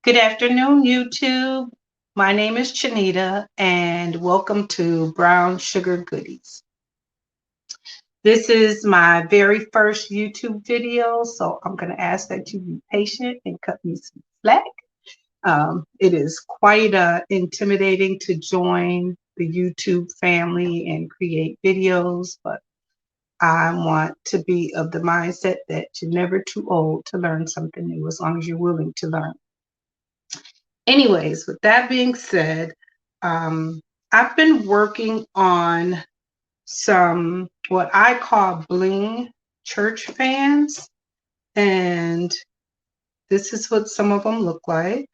Good afternoon, YouTube. My name is Chanita, and welcome to Brown Sugar Goodies. This is my very first YouTube video, so I'm going to ask that you be patient and cut me some slack. It is quite intimidating to join the YouTube family and create videos, but I want to be of the mindset that you're never too old to learn something new as long as you're willing to learn. Anyways, with that being said, I've been working on some what I call bling church fans, and this is what some of them look like.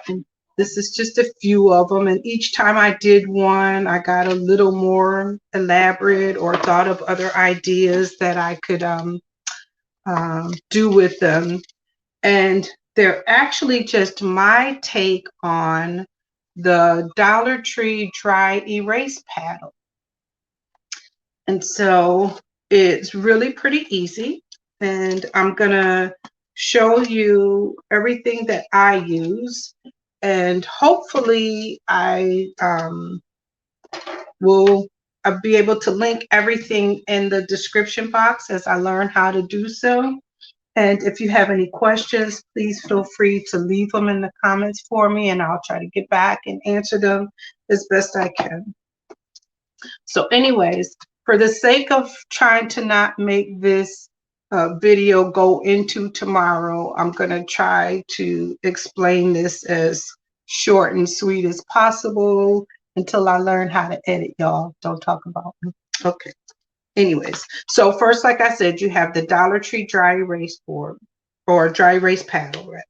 And this is just a few of them, and each time I did one, I got a little more elaborate or thought of other ideas that I could do with them. And they're actually just my take on the Dollar Tree dry erase paddle. And so it's really pretty easy. And I'm going to show you everything that I use. And hopefully I will be able to link everything in the description box as I learn how to do so. And if you have any questions, please feel free to leave them in the comments for me, and I'll try to get back and answer them as best I can. So anyways, for the sake of trying to not make this video go into tomorrow, I'm going to try to explain this as short and sweet as possible until I learn how to edit, y'all. Don't talk about me. Okay. Anyways, so first, like I said, you have the Dollar Tree dry erase board or dry erase paddle, right?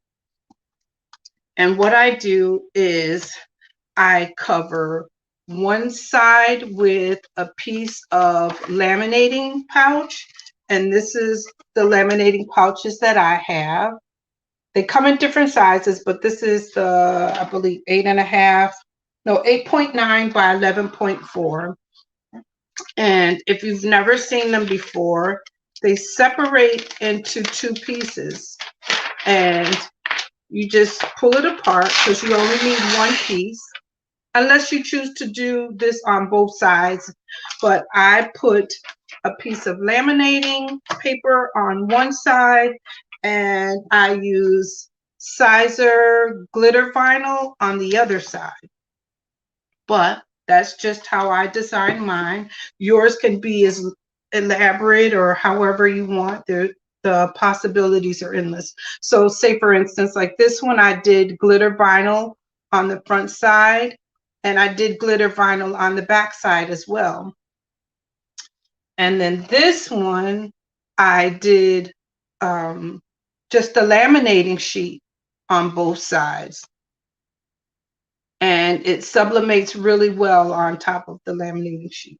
And what I do is I cover one side with a piece of laminating pouch, and this is the laminating pouches that I have. They come in different sizes, but this is the, I believe, 8.9 by 11.4. And if you've never seen them before, they separate into two pieces, and you just pull it apart because you only need one piece unless you choose to do this on both sides. But I put a piece of laminating paper on one side, and I use sizer glitter vinyl on the other side. But that's just how I design mine. Yours can be as elaborate or however you want. The possibilities are endless. So say, for instance, like this one, I did glitter vinyl on the front side, and I did glitter vinyl on the back side as well. And then this one, I did just a laminating sheet on both sides. And it sublimates really well on top of the laminating sheet.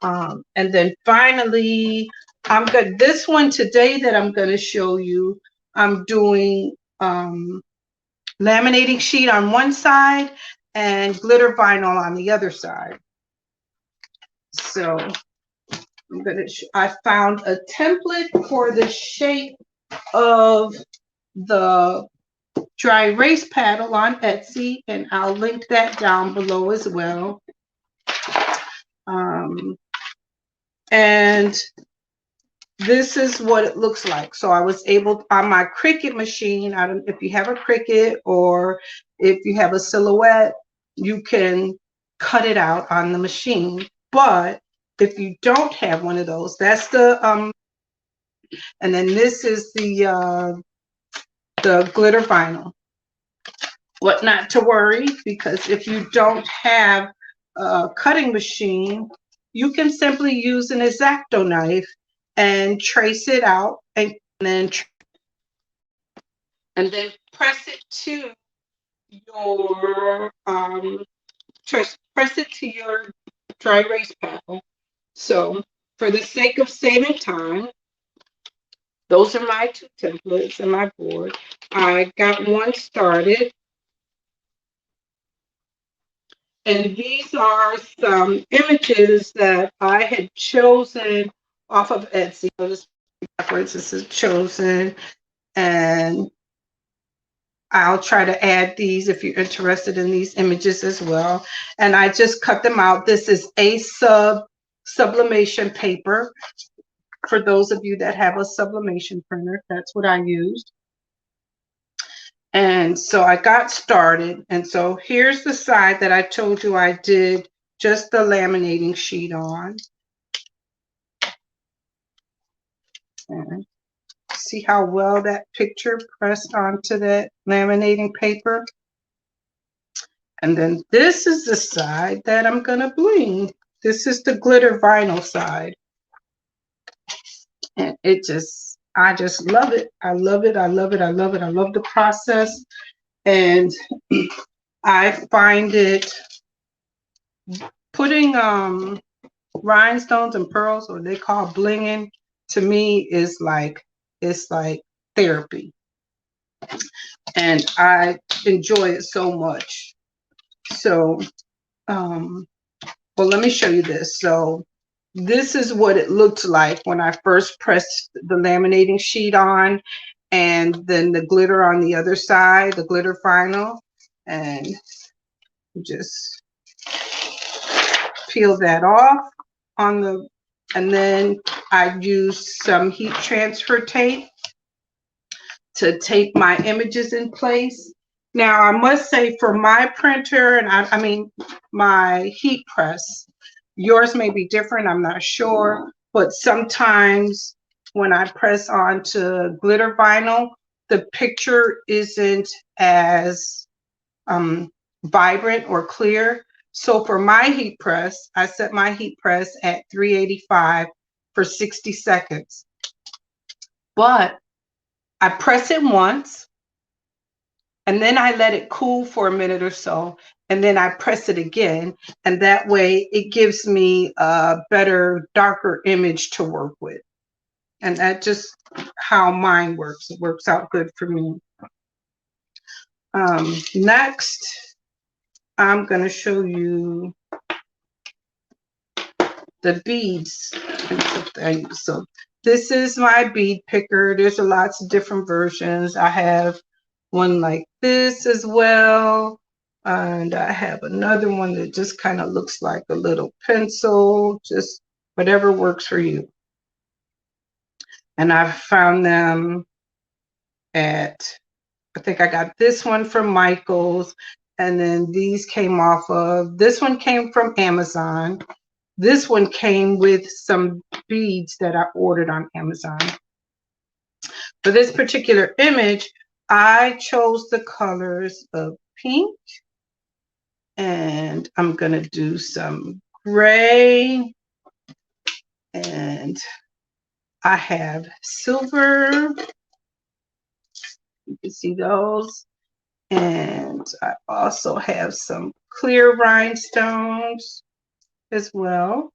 And then finally, I'm good. This one today that I'm going to show you, I'm doing laminating sheet on one side and glitter vinyl on the other side. So I'm going to. I found a template for the shape of the dry erase paddle on Etsy, and I'll link that down below as well. And this is what it looks like. So I was able, on my Cricut machine, I don't, if you have a Cricut or if you have a Silhouette, you can cut it out on the machine. But if you don't have one of those, that's the and then this is the glitter vinyl. What not to worry, because if you don't have a cutting machine, you can simply use an X-Acto knife and trace it out, and then press it to your press it to your dry erase paddle. So for the sake of saving time, those are my two templates and my board. I got one started. And these are some images that I had chosen off of Etsy. This is chosen, and I'll try to add these if you're interested in these images as well. And I just cut them out. This is sublimation paper. For those of you that have a sublimation printer, that's what I used. And so I got started. And so here's the side that I told you I did just the laminating sheet on. And see how well that picture pressed onto that laminating paper. And then this is the side that I'm gonna bling. This is the glitter vinyl side. And I just love it. I love it. I love it. I love it. I love the process. And I find it putting rhinestones and pearls, or they call blinging, to me is like, it's like therapy. And I enjoy it so much. So, well, let me show you this. So this is what it looked like when I first pressed the laminating sheet on, and then the glitter on the other side, the glitter vinyl, and just peel that off on the, and then I use some heat transfer tape to tape my images in place. Now, I must say, for my printer, and I mean my heat press, yours may be different, I'm not sure, but sometimes when I press onto glitter vinyl, the picture isn't as vibrant or clear. So for my heat press, I set my heat press at 385 for 60 seconds. But I press it once, and then I let it cool for a minute or so, and then I press it again, and that way it gives me a better, darker image to work with. And that's just how mine works. It works out good for me. Next, I'm going to show you the beads. So this is my bead picker. There's lots of different versions. I have one like this as well, and I have another one that just kind of looks like a little pencil, just whatever works for you. And I've found them at, I think I got this one from Michael's, and then these came off of, this one came from Amazon. This one came with some beads that I ordered on Amazon. For this particular image, I chose the colors of pink, and I'm going to do some gray, and I have silver. You can see those. And I also have some clear rhinestones as well.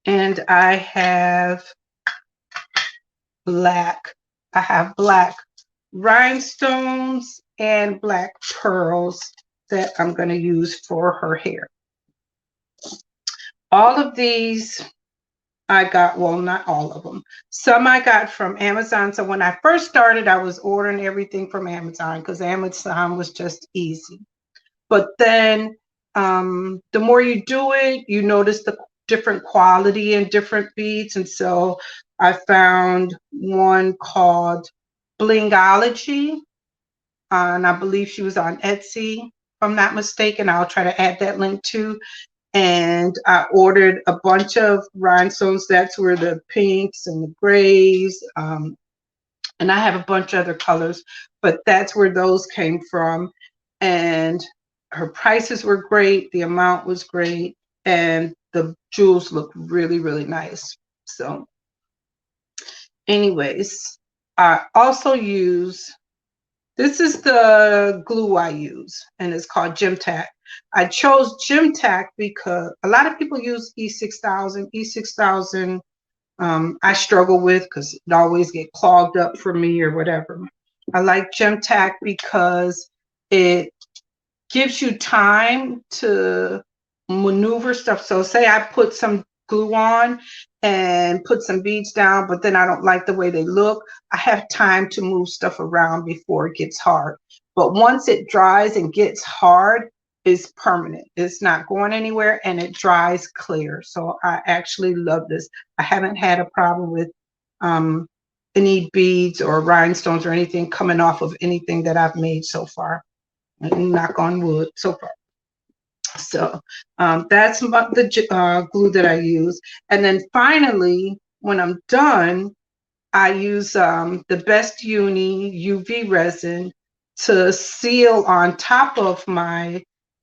And I have black. I have black rhinestones and black pearls that I'm going to use for her hair. All of these I got, well, not all of them. Some I got from Amazon. So when I first started, I was ordering everything from Amazon because Amazon was just easy. But then the more you do it, you notice the different quality and different beads. And so I found one called Blingology, and I believe she was on Etsy, if I'm not mistaken. I'll try to add that link too. And I ordered a bunch of rhinestones. That's where the pinks and the grays, and I have a bunch of other colors, but that's where those came from. And her prices were great. The amount was great. And the jewels look really, really nice. So anyways, I also use, this is the glue I use, and it's called Gem Tac. I chose Gem Tac because a lot of people use E6000. E6000 I struggle with because it always get clogged up for me or whatever. I like Gem Tac because it gives you time to maneuver stuff. So say I put some glue on and put some beads down, but then I don't like the way they look. I have time to move stuff around before it gets hard. But once it dries and gets hard, it's permanent. It's not going anywhere and it dries clear. So I actually love this. I haven't had a problem with any beads or rhinestones or anything coming off of anything that I've made so far. Knock on wood so far. So that's the glue that I use. And then finally, when I'm done, I use the Best Uni UV resin to seal on top of my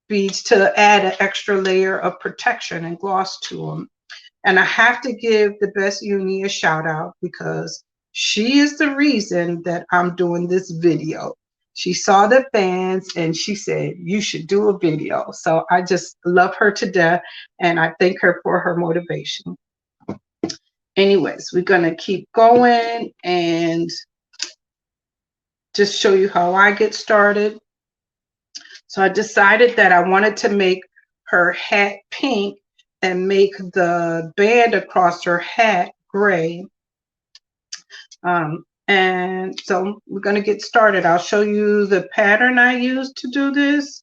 beads to add an extra layer of protection and gloss to them. And I have to give the Best Uni a shout out because she is the reason that I'm doing this video. She saw the fans and she said, you should do a video. So I just love her to death and I thank her for her motivation. Anyways, we're going to keep going and just show you how I get started. So I decided that I wanted to make her hat pink and make the band across her hat gray. And so we're going to get started. I'll show you the pattern I used to do this.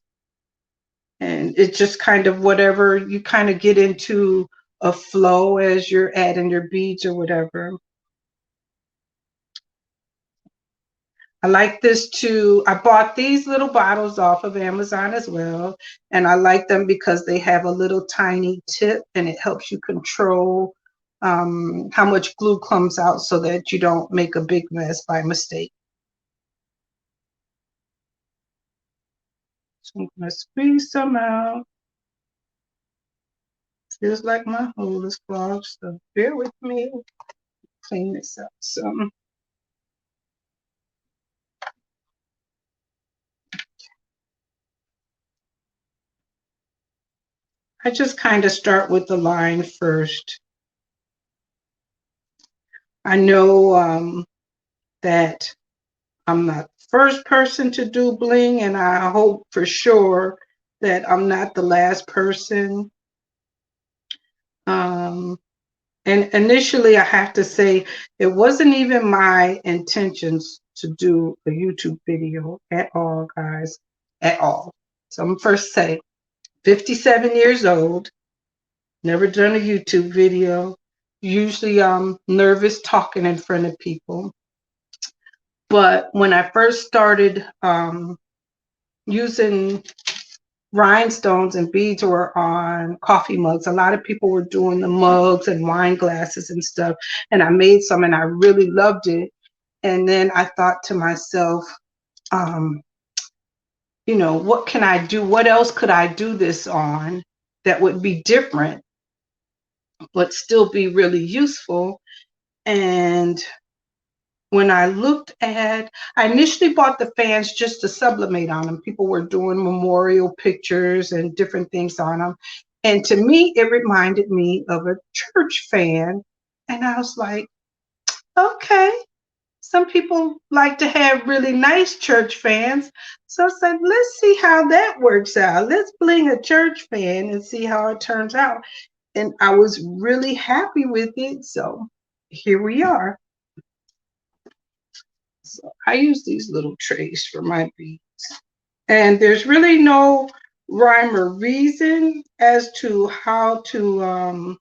And it's just kind of whatever you kind of get into a flow as you're adding your beads or whatever. I like this too. I bought these little bottles off of Amazon as well. And I like them because they have a little tiny tip and it helps you control how much glue comes out so that you don't make a big mess by mistake. So I'm going to squeeze some out. Feels like my hole is clogged, so bear with me. Clean this up some. I just kind of start with the line first. I know that I'm not the first person to do bling, and I hope for sure that I'm not the last person. And initially, I have to say, it wasn't even my intentions to do a YouTube video at all, guys, at all. So I'm first say, 57 years old, never done a YouTube video. Usually I'm nervous talking in front of people. But when I first started using rhinestones and beads were on coffee mugs, a lot of people were doing the mugs and wine glasses and stuff. And I made some and I really loved it. And then I thought to myself, you know, what can I do? What else could I do this on that would be different, but still be really useful? And when I looked at, I initially bought the fans just to sublimate on them. People were doing memorial pictures and different things on them. And to me, it reminded me of a church fan. And I was like, okay, some people like to have really nice church fans. So I said, let's see how that works out. Let's bling a church fan and see how it turns out. And I was really happy with it. So here we are. So I use these little trays for my beads. And there's really no rhyme or reason as to how to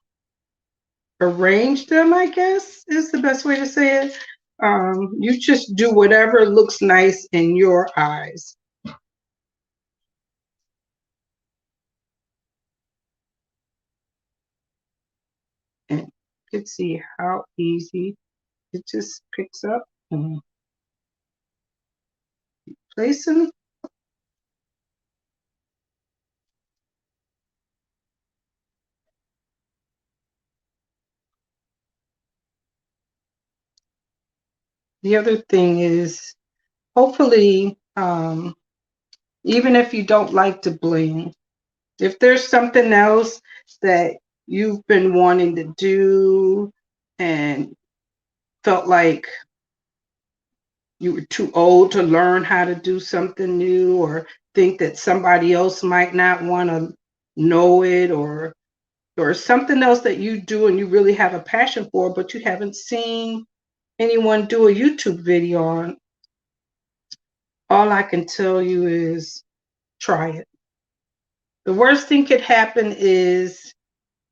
arrange them, I guess is the best way to say it. You just do whatever looks nice in your eyes. And you can see how easy it just picks up and place them. The other thing is, hopefully, even if you don't like to bling, if there's something else that you've been wanting to do and felt like you were too old to learn how to do something new, or think that somebody else might not want to know it, or or something else that you do and you really have a passion for, but you haven't seen anyone do a YouTube video on, all I can tell you is try it. The worst thing could happen is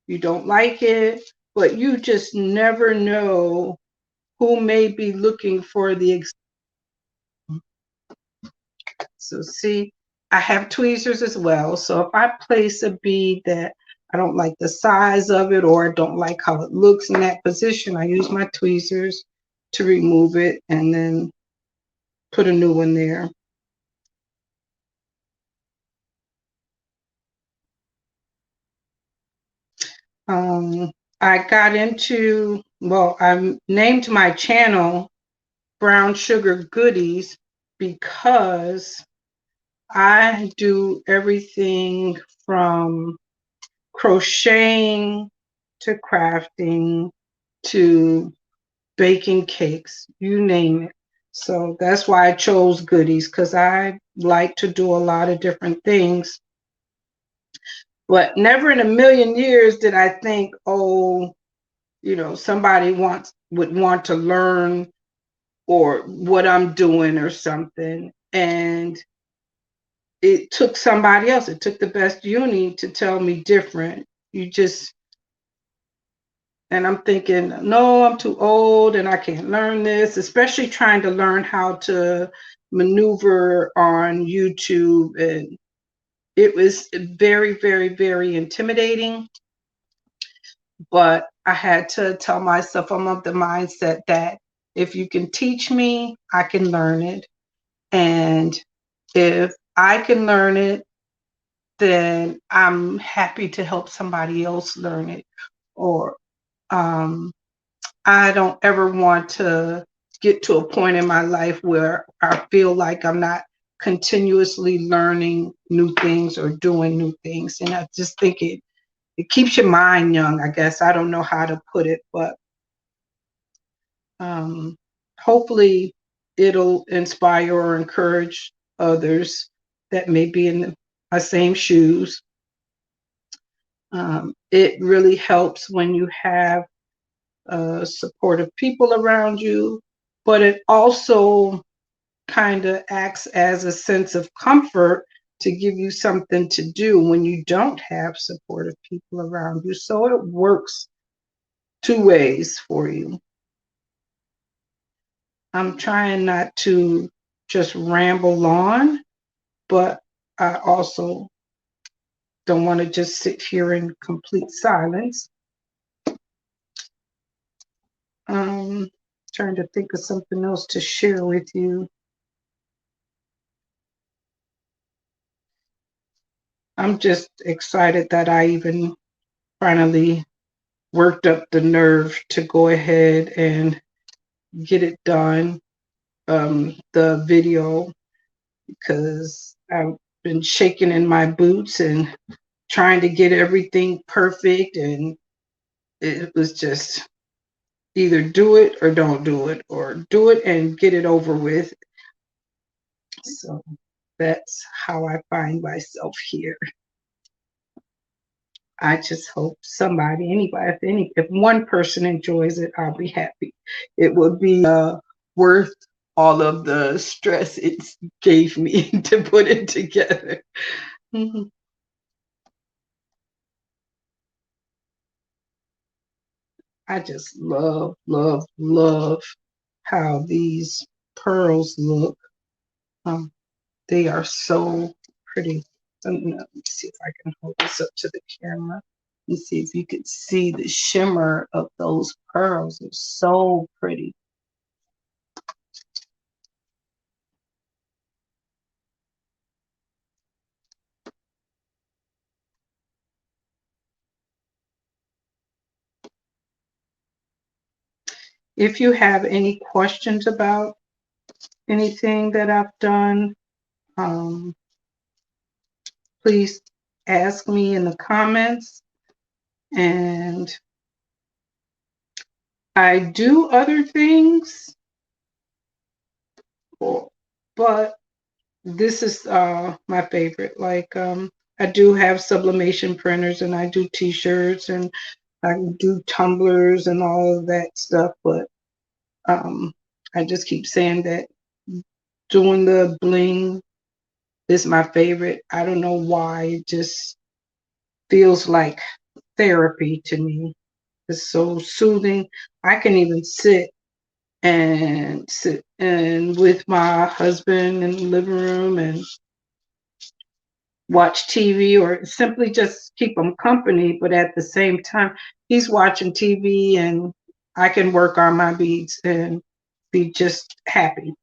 you don't like it, but you just never know who may be looking for the. So see, I have tweezers as well. So if I place a bead that I don't like the size of it or I don't like how it looks in that position, I use my tweezers to remove it and then put a new one there. I got into, well, I named my channel Brown Sugar Goodies because I do everything from crocheting to crafting to baking cakes, you name it. So that's why I chose goodies, because I like to do a lot of different things. But never in a million years did I think, oh, somebody would want to learn or what I'm doing or something. And it took somebody else, it took the best uni to tell me different. And I'm thinking, no, I'm too old and I can't learn this, especially trying to learn how to maneuver on YouTube. And it was very, very, very intimidating. But I had to tell myself I'm of the mindset that if you can teach me, I can learn it. And if I can learn it, then I'm happy to help somebody else learn it. Or I don't ever want to get to a point in my life where I feel like I'm not continuously learning new things or doing new things. And I just think it keeps your mind young, I guess. I don't know how to put it, but hopefully it'll inspire or encourage others that may be in my same shoes. It really helps when you have supportive people around you, but it also kind of acts as a sense of comfort to give you something to do when you don't have supportive people around you. So it works two ways for you. I'm trying not to just ramble on, but I also don't want to just sit here in complete silence. Trying to think of something else to share with you. I'm just excited that I even finally worked up the nerve to go ahead and get it done, the video, because I've been shaking in my boots and trying to get everything perfect, and it was just either do it or don't do it, or do it and get it over with. So that's how I find myself here. I just hope somebody, anybody, if one person enjoys it, I'll be happy. It would be worth all of the stress it gave me to put it together. Mhm. I just love, love, love how these pearls look. They are so pretty. Let me see if I can hold this up to the camera and see if you can see the shimmer of those pearls. It's so pretty. If you have any questions about anything that I've done, please ask me in the comments. And I do other things, but this is my favorite. Like I do have sublimation printers, and I do t-shirts, and I do tumblers and all of that stuff, but um, I just keep saying that doing the bling is my favorite. I don't know why. It just feels like therapy to me. It's so soothing. I can even sit and with my husband in the living room and watch TV, or simply just keep him company. But at the same time, he's watching TV and I can work on my beads and be just happy.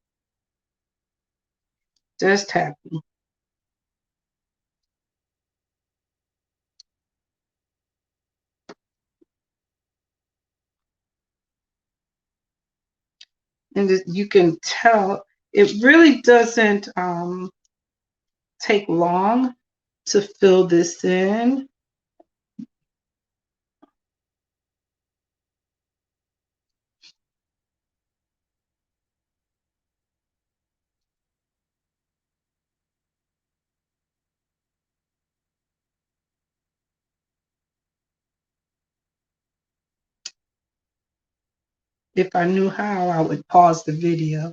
Just happy. And you can tell it really doesn't take long to fill this in. If I knew how, I would pause the video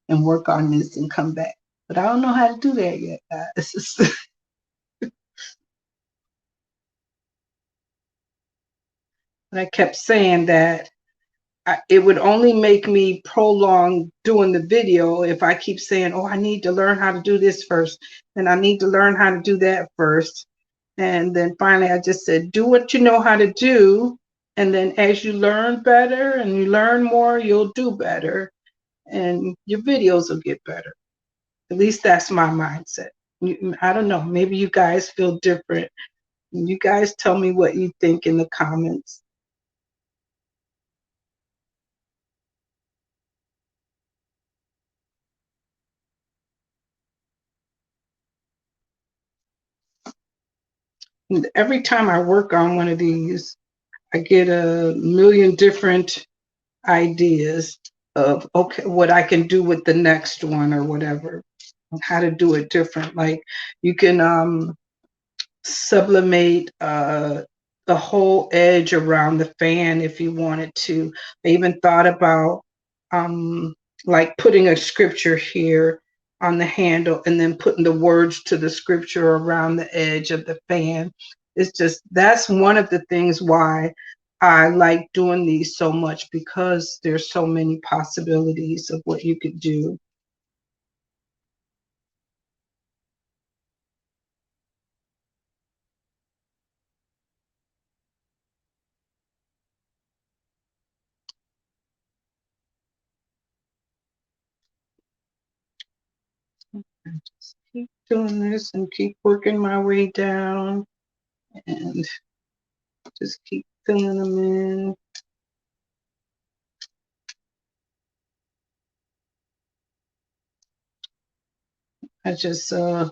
and work on this and come back. But I don't know how to do that yet, guys. I kept saying that it would only make me prolong doing the video if I keep saying, oh, I need to learn how to do this first, and I need to learn how to do that first. And then finally, I just said, do what you know how to do. And then as you learn better and you learn more, you'll do better and your videos will get better. At least that's my mindset. I don't know. Maybe you guys feel different. You guys tell me what you think in the comments. And every time I work on one of these, I get a million different ideas of, okay, what I can do with the next one or whatever, how to do it different. Like you can sublimate the whole edge around the fan if you wanted to. I even thought about um, like putting a scripture here on the handle and then putting the words to the scripture around the edge of the fan. It's just, that's one of the things why I like doing these so much, because there's so many possibilities of what you could do. I just keep doing this and keep working my way down and just keep filling them in. I just, I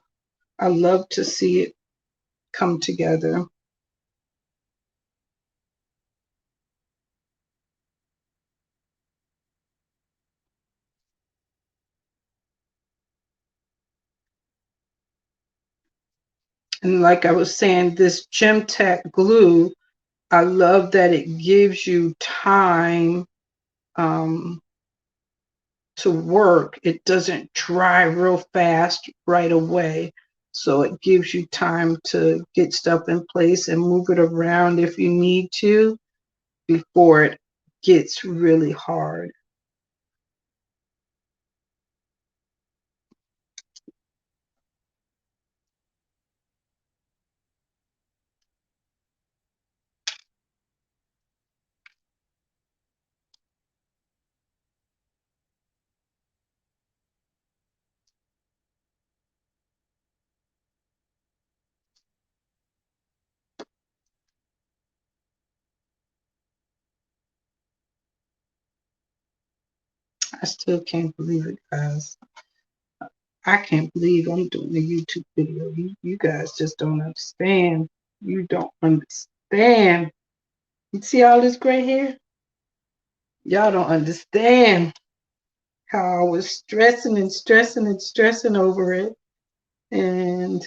love to see it come together. And like I was saying, this Gem Tac glue, I love that it gives you time um, to work. It doesn't dry real fast right away. So it gives you time to get stuff in place and move it around if you need to before it gets really hard. I still can't believe it, guys. I can't believe I'm doing a YouTube video. You guys just don't understand. You don't understand. You see all this gray hair? Y'all don't understand how I was stressing and stressing and stressing over it. And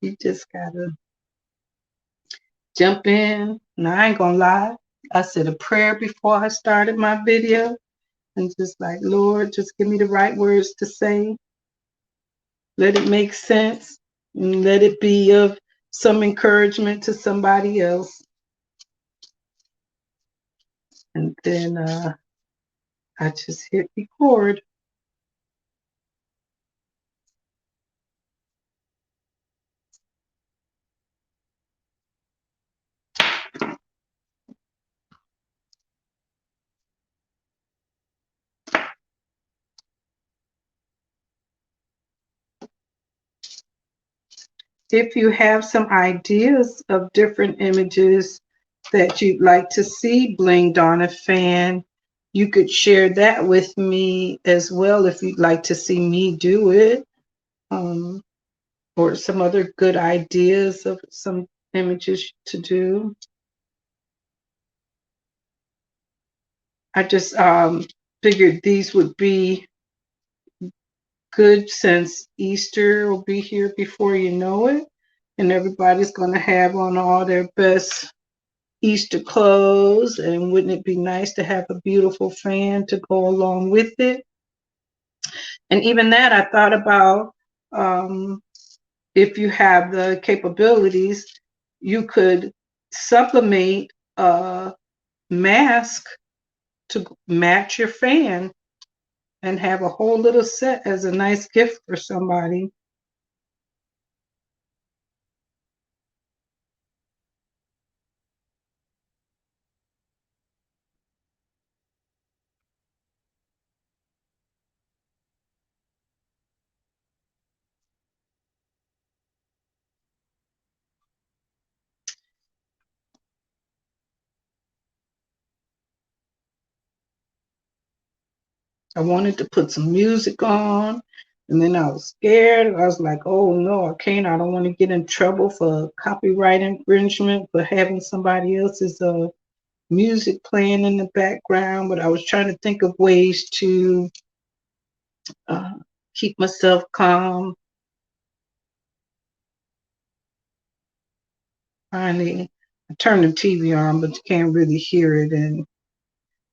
You just gotta jump in. Now, I ain't gonna lie. I said a prayer before I started my video and just like, Lord, just give me the right words to say. Let it make sense and let it be of some encouragement to somebody else. And then I just hit record. If you have some ideas of different images that you'd like to see blinged on a fan, you could share that with me as well if you'd like to see me do it, or some other good ideas of some images to do. I just figured these would be good since Easter will be here before you know it, and everybody's going to have on all their best Easter clothes, and wouldn't it be nice to have a beautiful fan to go along with it? And even that, I thought about, if you have the capabilities, you could sublimate a mask to match your fan and have a whole little set as a nice gift for somebody. I wanted to put some music on, and then I was scared. I was like, oh no, I can't. I don't want to get in trouble for copyright infringement for having somebody else's music playing in the background. But I was trying to think of ways to uh, keep myself calm. Finally, I turned the TV on, but you can't really hear it, and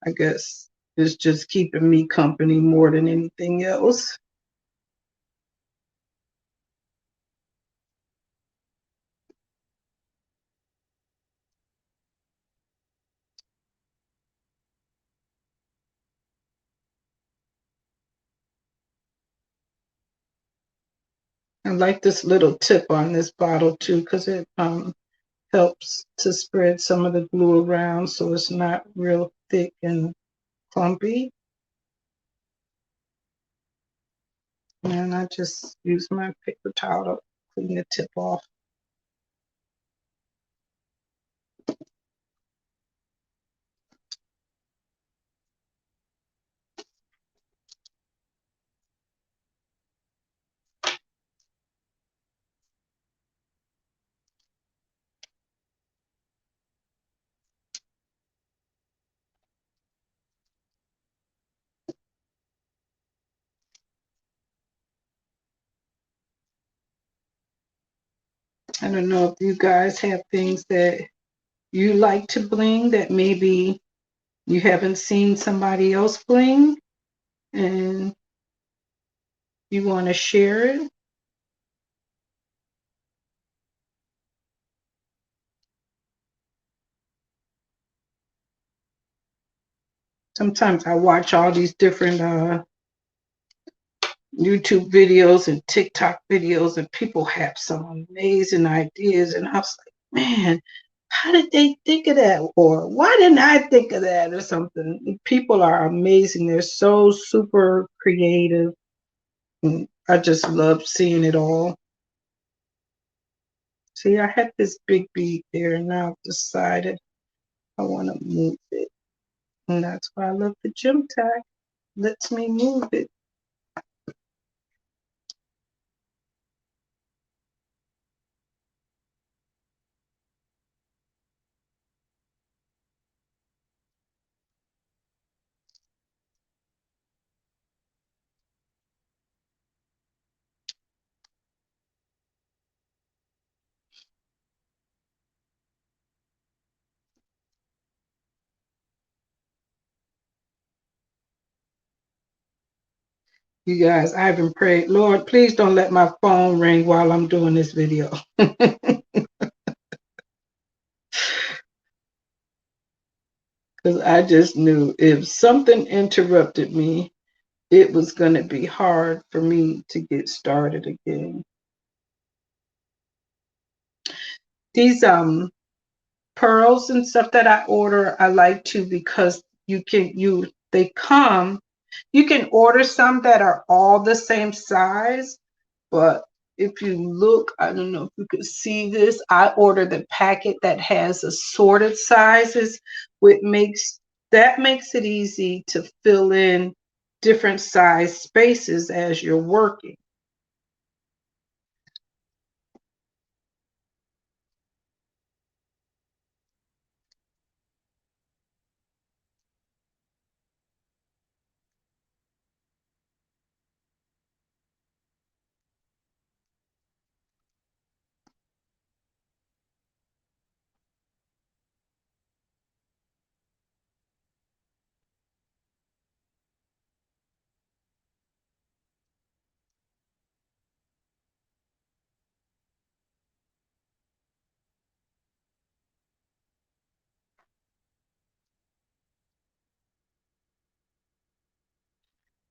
I guess it's just keeping me company more than anything else. I like this little tip on this bottle too, because it helps to spread some of the glue around so it's not real thick and clumpy. And I just use my paper towel to clean the tip off. I don't know if you guys have things that you like to bling that maybe you haven't seen somebody else bling and you want to share it. Sometimes I watch all these different YouTube videos and TikTok videos, and people have some amazing ideas. And I was like, man, how did they think of that? Or why didn't I think of that? Or something. People are amazing. They're so super creative. And I just love seeing it all. See, I had this big bead there, and now I've decided I want to move it. And that's why I love the gym tag. Lets me move it. You guys, I've been praying, Lord, please don't let my phone ring while I'm doing this video. Because I just knew if something interrupted me, it was going to be hard for me to get started again. These pearls and stuff that I order, I like to because you can order some that are all the same size, but if you look, I don't know if you could see this, I ordered the packet that has assorted sizes, which makes it easy to fill in different size spaces as you're working.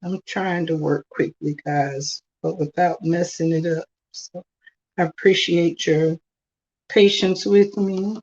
I'm trying to work quickly, guys, but without messing it up. So I appreciate your patience with me.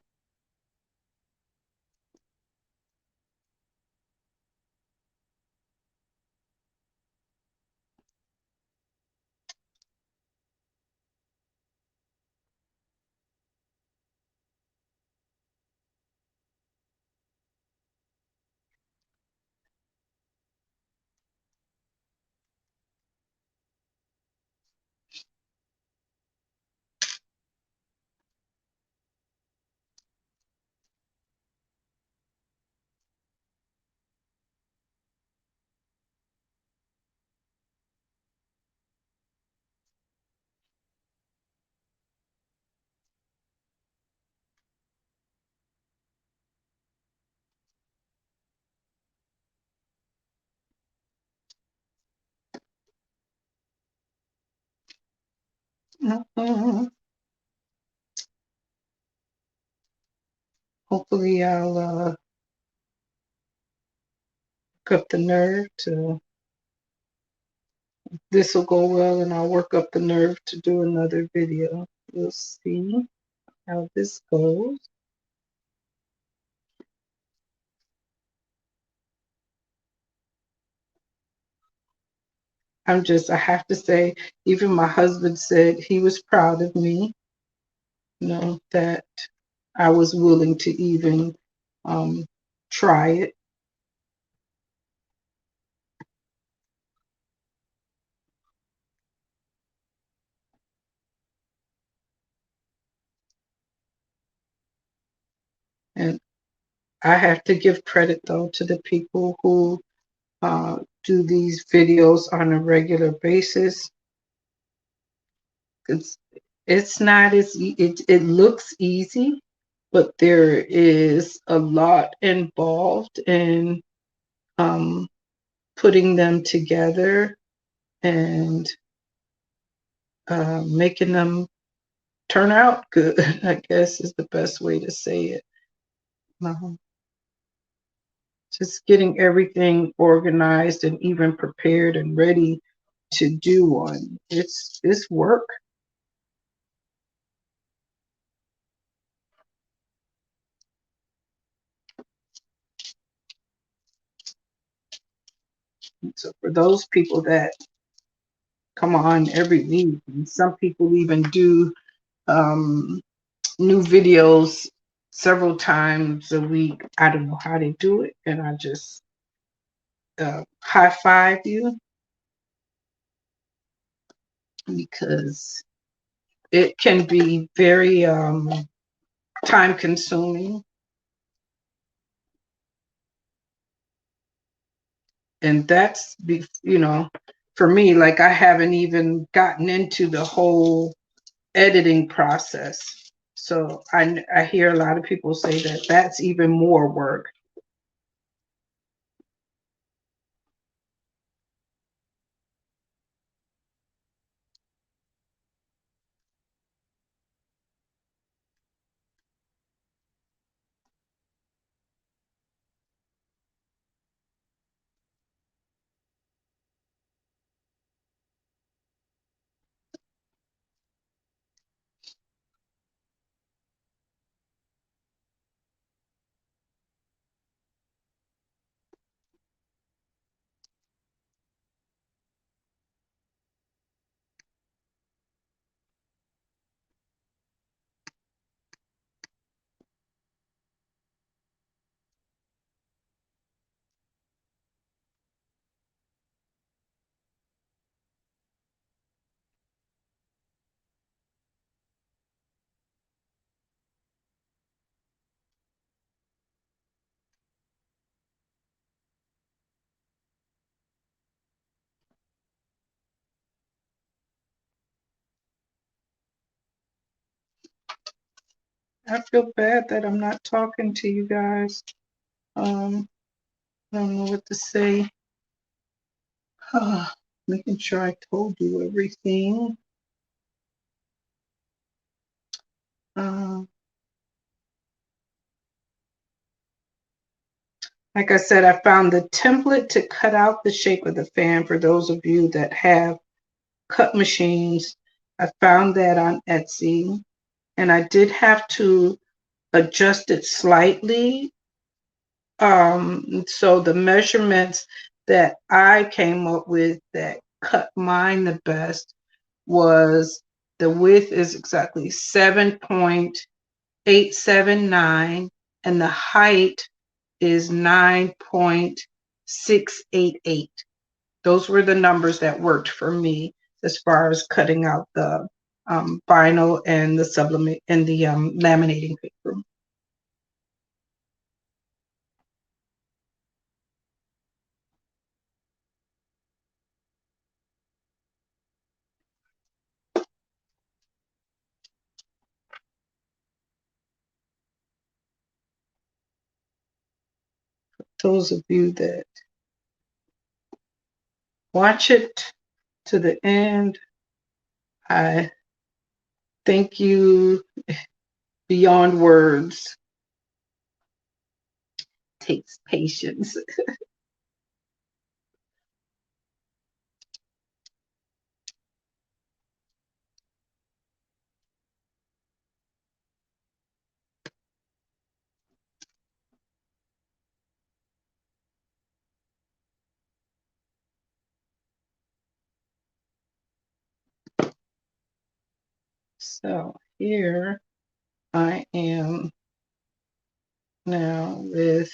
Hopefully I'll work up the nerve to, this will go well and I'll work up the nerve to do another video. We'll see how this goes. I have to say, even my husband said he was proud of me, that I was willing to even try it. And I have to give credit, though, to the people who do these videos on a regular basis. It's not it looks easy, but there is a lot involved in putting them together and making them turn out good, I guess is the best way to say it. Just getting everything organized and even prepared and ready to do one. It's work. So for those people that come on every week, and some people even do new videos several times a week. I don't know how they do it, and I just high five you, because it can be very time consuming, and that's for me, like, I haven't even gotten into the whole editing process. So I hear a lot of people say that that's even more work. I feel bad that I'm not talking to you guys. I don't know what to say. Making sure I told you everything. Uh, like I said, I found the template to cut out the shape of the fan for those of you that have cut machines. I found that on Etsy, and I did have to adjust it slightly. So the measurements that I came up with that cut mine the best was the width is exactly 7.879 and the height is 9.688. Those were the numbers that worked for me as far as cutting out the vinyl and the sublimate and the laminating paper. Those of you that watch it to the end, I thank you beyond words. Takes patience. So here I am now with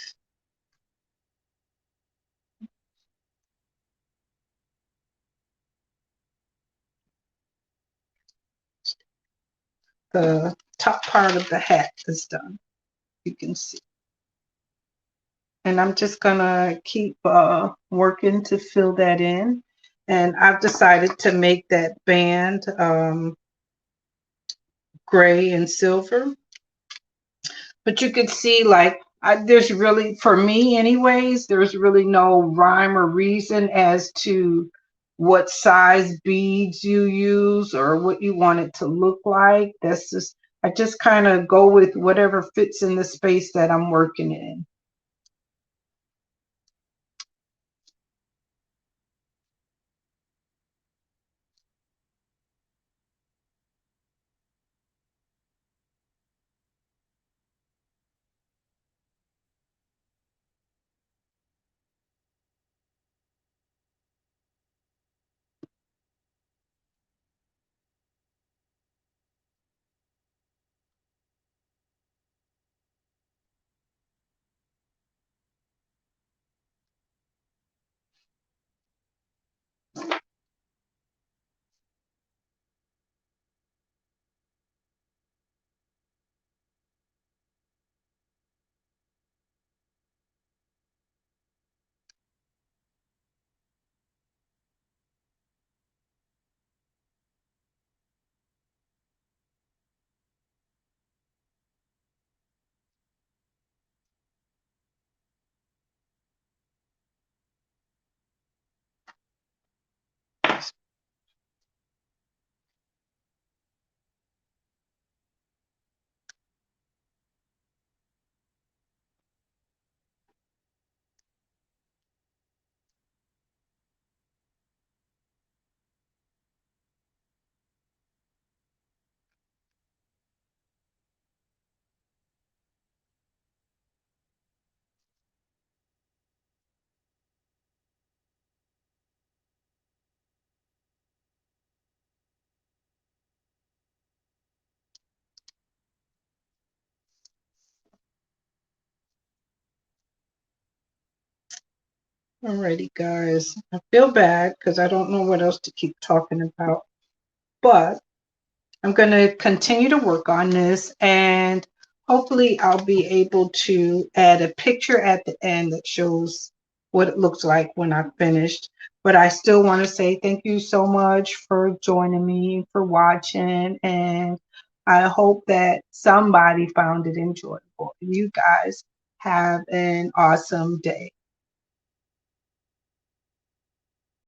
the top part of the hat is done. You can see. And I'm just gonna keep working to fill that in. And I've decided to make that band gray and silver. But you can see like there's really, for me anyways, there's really no rhyme or reason as to what size beads you use or what you want it to look like. That's just, I just kind of go with whatever fits in the space that I'm working in. Alrighty, guys. I feel bad because I don't know what else to keep talking about, but I'm going to continue to work on this and hopefully I'll be able to add a picture at the end that shows what it looks like when I've finished. But I still want to say thank you so much for joining me, for watching, and I hope that somebody found it enjoyable. You guys have an awesome day.